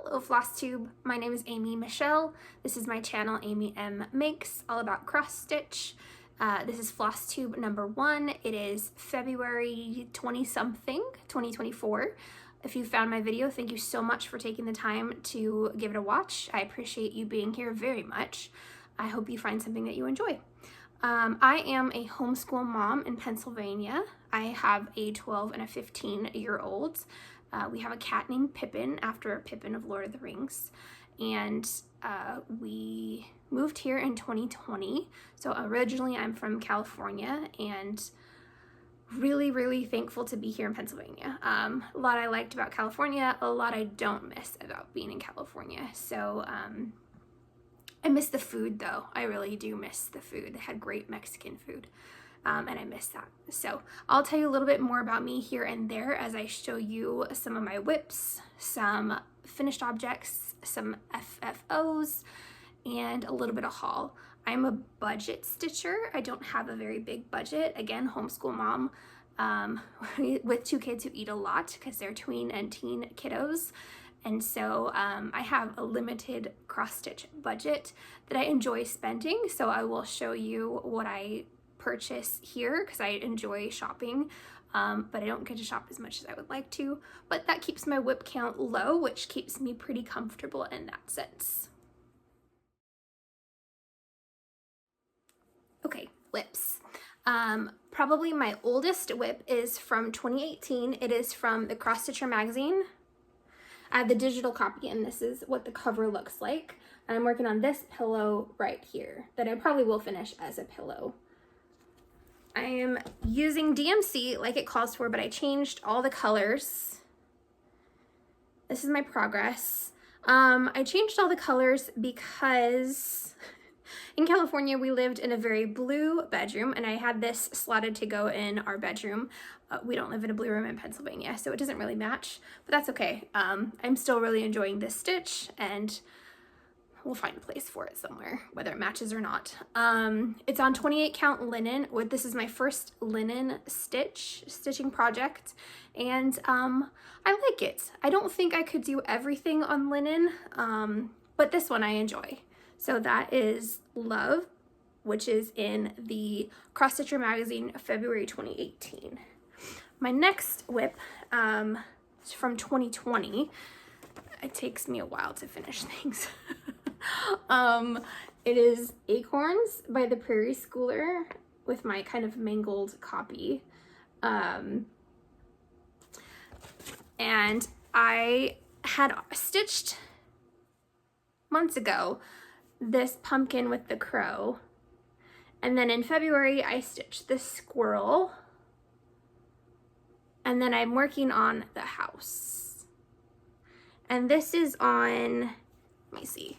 Hello Flosstube, my name is Amy Michelle. This is my channel Amy M Makes, all about cross stitch. This is Flosstube number 1. It is February 20-something, 2024. If you found my video, thank you so much for taking the time to give it a watch. I appreciate you being here very much. I hope you find something that you enjoy. I am a homeschool mom in Pennsylvania. I have a 12 and a 15-year-old. We have a cat named Pippin, after Pippin of Lord of the Rings, and we moved here in 2020. So originally I'm from California, and really thankful to be here in Pennsylvania. A lot I liked about California, a lot I don't miss about being in California. So I miss the food though. I really do miss the food. They had great Mexican food. And I miss that. So I'll tell you a little bit more about me here and there as I show you some of my whips, some finished objects, some FFOs, and a little bit of haul. I'm a budget stitcher. I don't have a very big budget. Again, homeschool mom with 2 kids who eat a lot because they're tween and teen kiddos. And so I have a limited cross stitch budget that I enjoy spending. So I will show you what I purchase here because I enjoy shopping, but I don't get to shop as much as I would like to. But that keeps my whip count low, which keeps me pretty comfortable in that sense. Okay, whips. Probably my oldest whip is from 2018. It is from the Cross Stitcher magazine. I have the digital copy, and this is what the cover looks like. And I'm working on this pillow right here that I probably will finish as a pillow. I am using DMC like it calls for, but I changed all the colors. This is my progress. I changed all the colors because in California we lived in a very blue bedroom, and I had this slotted to go in our bedroom. We don't live in a blue room in Pennsylvania, so it doesn't really match, but that's okay. I'm still really enjoying this stitch, and we'll find a place for it somewhere, whether it matches or not. It's on 28 count linen. This is my first linen stitching project, and I like it. I don't think I could do everything on linen, but this one I enjoy. So that is Love, which is in the Cross Stitcher magazine, February 2018. My next whip is from 2020. It takes me a while to finish things. It is Acorns by the Prairie Schooler with my kind of mangled copy. And I had stitched months ago this pumpkin with the crow. And then in February, I stitched this squirrel. And then I'm working on the house. And this is on, let me see,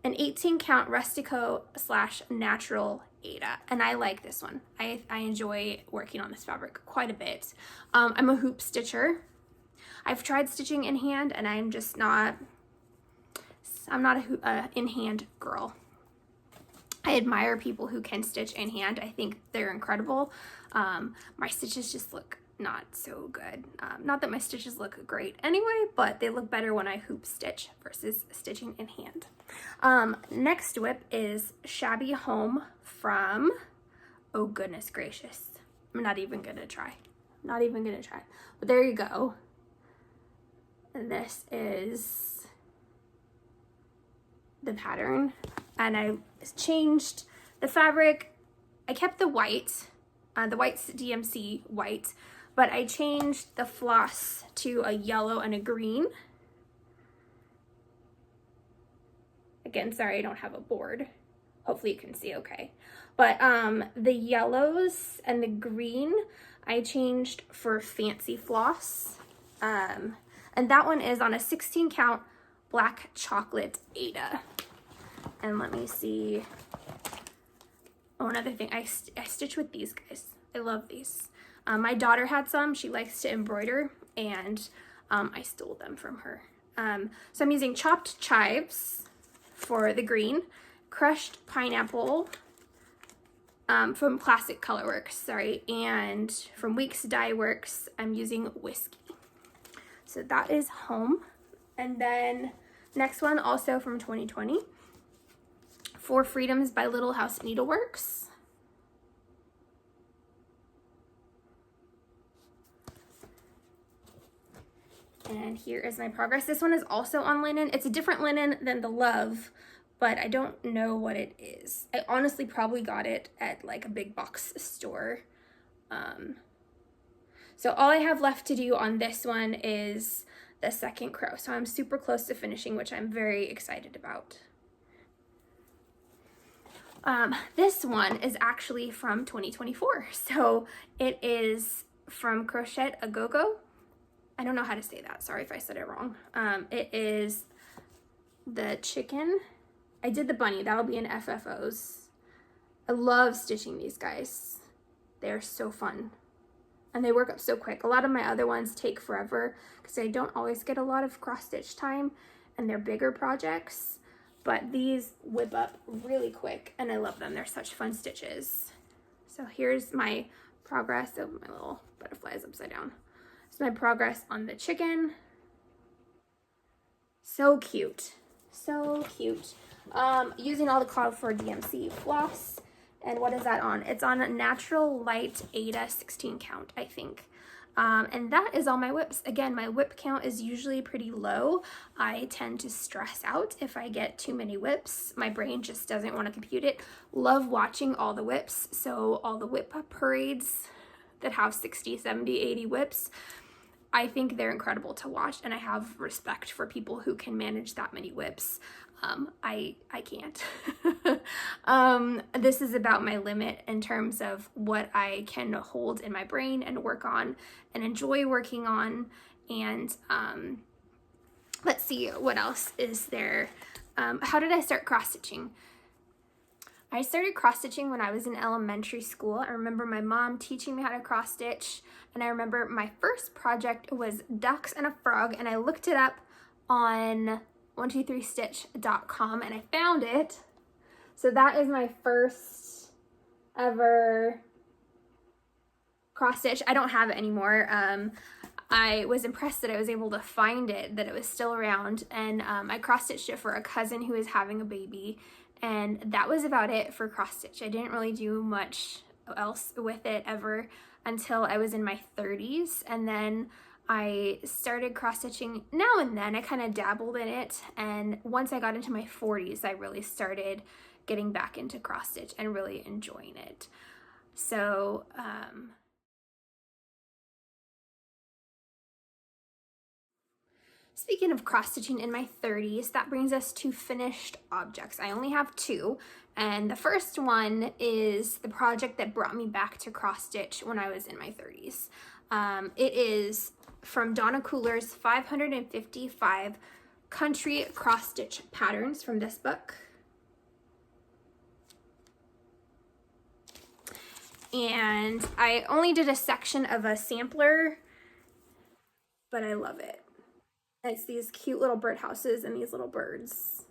an 18 count Rustico / natural Aida. And I like this one. I enjoy working on this fabric quite a bit. I'm a hoop stitcher. I've tried stitching in hand, and I'm not a in hand girl. I admire people who can stitch in hand. I think they're incredible. My stitches just look not so good. Not that my stitches look great anyway, but they look better when I hoop stitch versus stitching in hand. Next whip is Shabby Home from, oh goodness gracious, I'm not even gonna try. But there you go. And this is the pattern, and I changed the fabric. I kept the white's DMC white, but I changed the floss to a yellow and a green. Again, sorry, I don't have a board. Hopefully you can see okay. But the yellows and the green, I changed for fancy floss. And that one is on a 16 count black chocolate Aida. And let me see. Oh, another thing, I stitch with these guys. I love these. My daughter had some. She likes to embroider, and I stole them from her. So I'm using chopped chives for the green, crushed pineapple from Classic Colorworks, sorry, and from Weeks Dye Works, I'm using Whiskey. So that is Home. And then next one, also from 2020, Four Freedoms by Little House Needleworks. And here is my progress. This one is also on linen. It's a different linen than the Love, but I don't know what it is. I honestly probably got it at like a big box store. So all I have left to do on this one is the second crow. So I'm super close to finishing, which I'm very excited about. This one is actually from 2024. So it is from Crochet A Go-Go. I don't know how to say that. Sorry if I said it wrong. It is the chicken. I did the bunny. That'll be in FFOs. I love stitching these guys. They're so fun. And they work up so quick. A lot of my other ones take forever because I don't always get a lot of cross stitch time and they're bigger projects. But these whip up really quick and I love them. They're such fun stitches. So here's my progress. Oh, my little butterfly is upside down. So my progress on the chicken. So cute. So cute. Using all the Cloud for DMC floss. And what is that on? It's on a Natural Light Ada 16 count, I think. And that is all my whips. Again, my whip count is usually pretty low. I tend to stress out if I get too many whips. My brain just doesn't want to compute it. Love watching all the whips. So all the whip parades that have 60, 70, 80 whips, I think they're incredible to watch. And I have respect for people who can manage that many whips. I can't. This is about my limit in terms of what I can hold in my brain and work on and enjoy working on. And let's see, what else is there? How did I start cross stitching? I started cross stitching when I was in elementary school. I remember my mom teaching me how to cross stitch, and I remember my first project was ducks and a frog, and I looked it up on 123stitch.com and I found it. So that is my first ever cross stitch. I don't have it anymore. I was impressed that I was able to find it, that it was still around, and I cross stitched it for a cousin who is having a baby, and that was about it for cross stitch. I didn't really do much else with it ever until I was in my 30s, and then I started cross stitching now and then. I kind of dabbled in it, and once I got into my 40s, I really started getting back into cross stitch and really enjoying it. So speaking of cross stitching in my 30s, that brings us to finished objects. I only have two, and the first one is the project that brought me back to cross stitch when I was in my 30s. It is from Donna Cooler's 555 country cross stitch patterns from this book. And I only did a section of a sampler, but I love it. It's these cute little birdhouses and these little birds.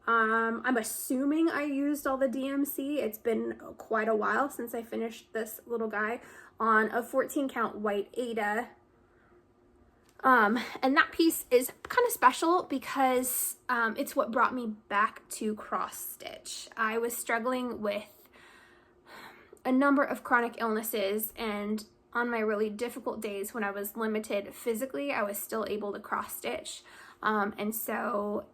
I'm assuming I used all the DMC. It's been quite a while since I finished this little guy on a 14 count white Ada. And that piece is kind of special because it's what brought me back to cross stitch. I was struggling with a number of chronic illnesses, and on my really difficult days when I was limited physically, I was still able to cross stitch. And so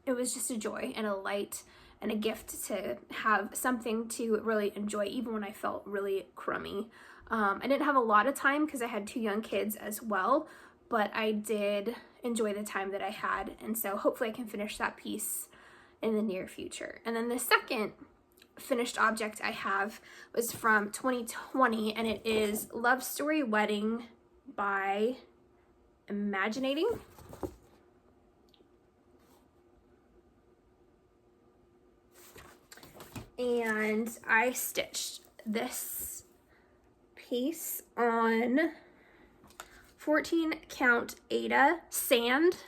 it was just a joy and a light and a gift to have something to really enjoy, even when I felt really crummy. I didn't have a lot of time because I had two young kids as well, but I did enjoy the time that I had. And so hopefully I can finish that piece in the near future. And then the second finished object I have was from 2020, and it is Love Story Wedding by Imaginating. And I stitched this piece on 14 count Ada sand.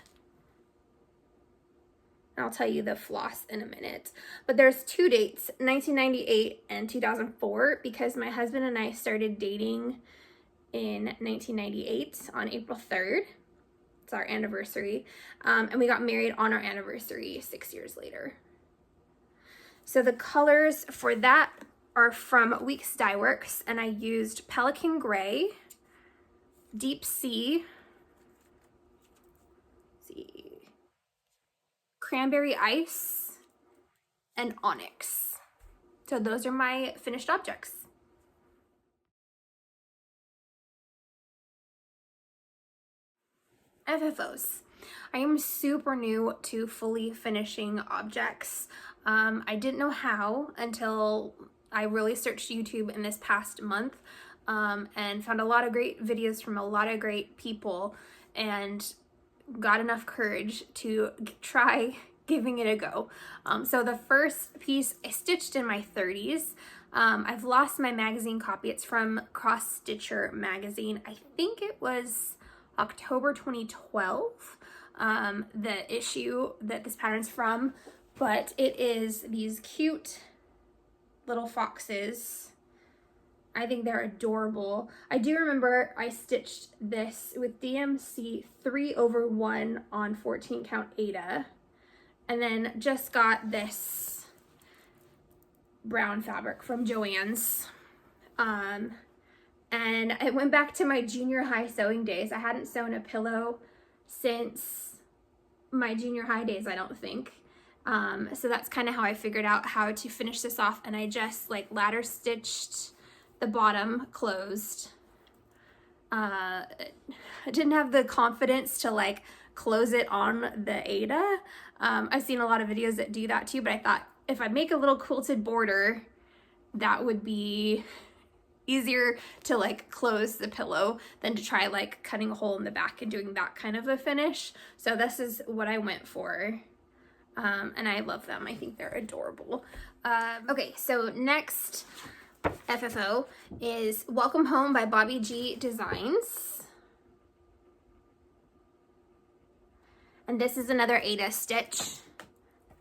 I'll tell you the floss in a minute. But there's two dates, 1998 and 2004, because my husband and I started dating in 1998 on April 3rd. It's our anniversary. And we got married on our anniversary 6 years later. So the colors for that are from Weeks Dye Works, and I used Pelican Gray, Deep Sea, Cranberry Ice, and Onyx. So those are my finished objects. FFOs. I am super new to fully finishing objects. I didn't know how until I really searched YouTube in this past month and found a lot of great videos from a lot of great people and got enough courage to try giving it a go. So the first piece I stitched in my 30s. I've lost my magazine copy. It's from Cross Stitcher magazine. I think it was October 2012, the issue that this pattern's from, but it is these cute little foxes. I think they're adorable. I do remember I stitched this with DMC 3/1 on 14 count Aida, and then just got this brown fabric from Joann's. And I went back to my junior high sewing days. I hadn't sewn a pillow since my junior high days, I don't think. So that's kind of how I figured out how to finish this off, and I just like ladder stitched the bottom closed. I didn't have the confidence to like close it on the Aida. I've seen a lot of videos that do that too, but I thought if I make a little quilted border, that would be easier to like close the pillow than to try like cutting a hole in the back and doing that kind of a finish. So this is what I went for. And I love them. I think they're adorable. Okay, so next FFO is Welcome Home by Bobby G Designs. And this is another Aida stitch,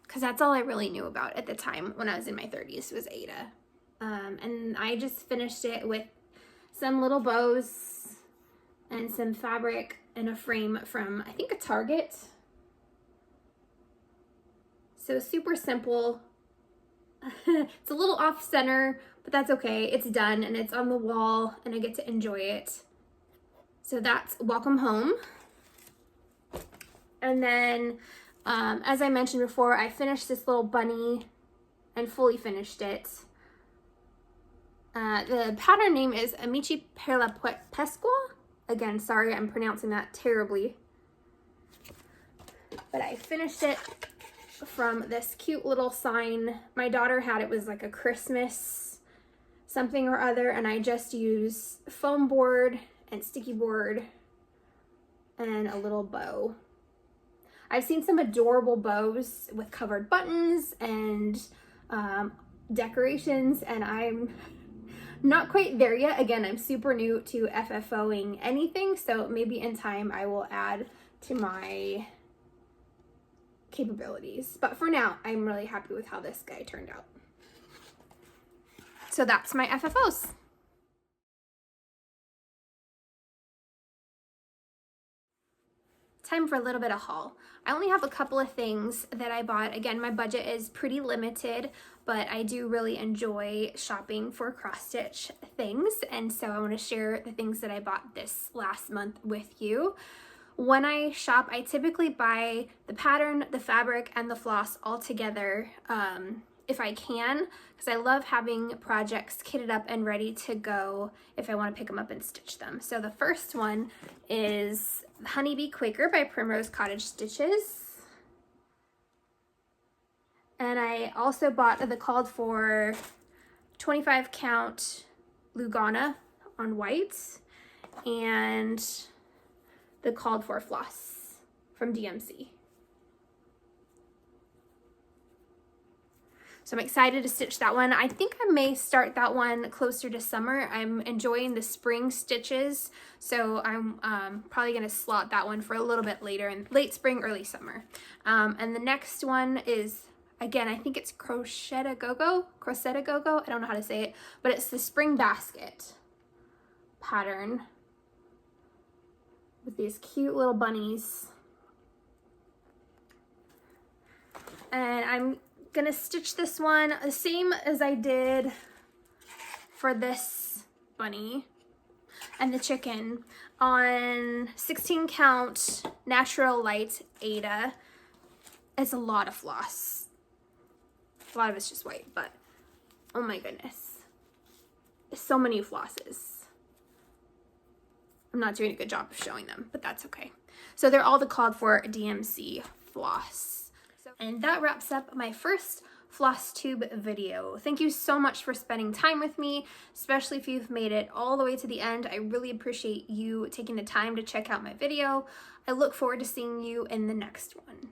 because that's all I really knew about at the time when I was in my 30s was Aida. And I just finished it with some little bows and some fabric and a frame from, I think, a Target. So super simple. It's a little off center, but that's okay. It's done and it's on the wall and I get to enjoy it. So that's Welcome Home. And then, as I mentioned before, I finished this little bunny and fully finished it. The pattern name is Amici per la Pesqua. Again, sorry, I'm pronouncing that terribly. But I finished it from this cute little sign. My daughter had it, was like a Christmas something or other, and I just used foam board and sticky board and a little bow. I've seen some adorable bows with covered buttons and decorations, and I'm not quite there yet. Again, I'm super new to FFOing anything, so maybe in time I will add to my capabilities. But for now, I'm really happy with how this guy turned out. So that's my FFOs. Time for a little bit of haul. I only have a couple of things that I bought. Again, my budget is pretty limited, but I do really enjoy shopping for cross stitch things, and so I want to share the things that I bought this last month with you. When I shop, I typically buy the pattern, the fabric, and the floss all together if I can, because I love having projects kitted up and ready to go if I want to pick them up and stitch them. So the first one is Honeybee Quaker by Primrose Cottage Stitches. And I also bought the called for 25 count Lugana on white and the called for floss from DMC. So I'm excited to stitch that one. I think I may start that one closer to summer. I'm enjoying the spring stitches, so I'm probably going to slot that one for a little bit later in late spring, early summer. And the next one is, again, I think it's Crochet-a-Go-Go. I don't know how to say it, but it's the spring basket pattern with these cute little bunnies. And I'm gonna stitch this one the same as I did for this bunny and the chicken on 16 count natural light Aida. It's a lot of floss. A lot of it's just white, but oh my goodness. So many flosses. I'm not doing a good job of showing them, but that's okay. So they're all the called for DMC floss. And that wraps up my first Flosstube video. Thank you so much for spending time with me, especially if you've made it all the way to the end. I really appreciate you taking the time to check out my video. I look forward to seeing you in the next one.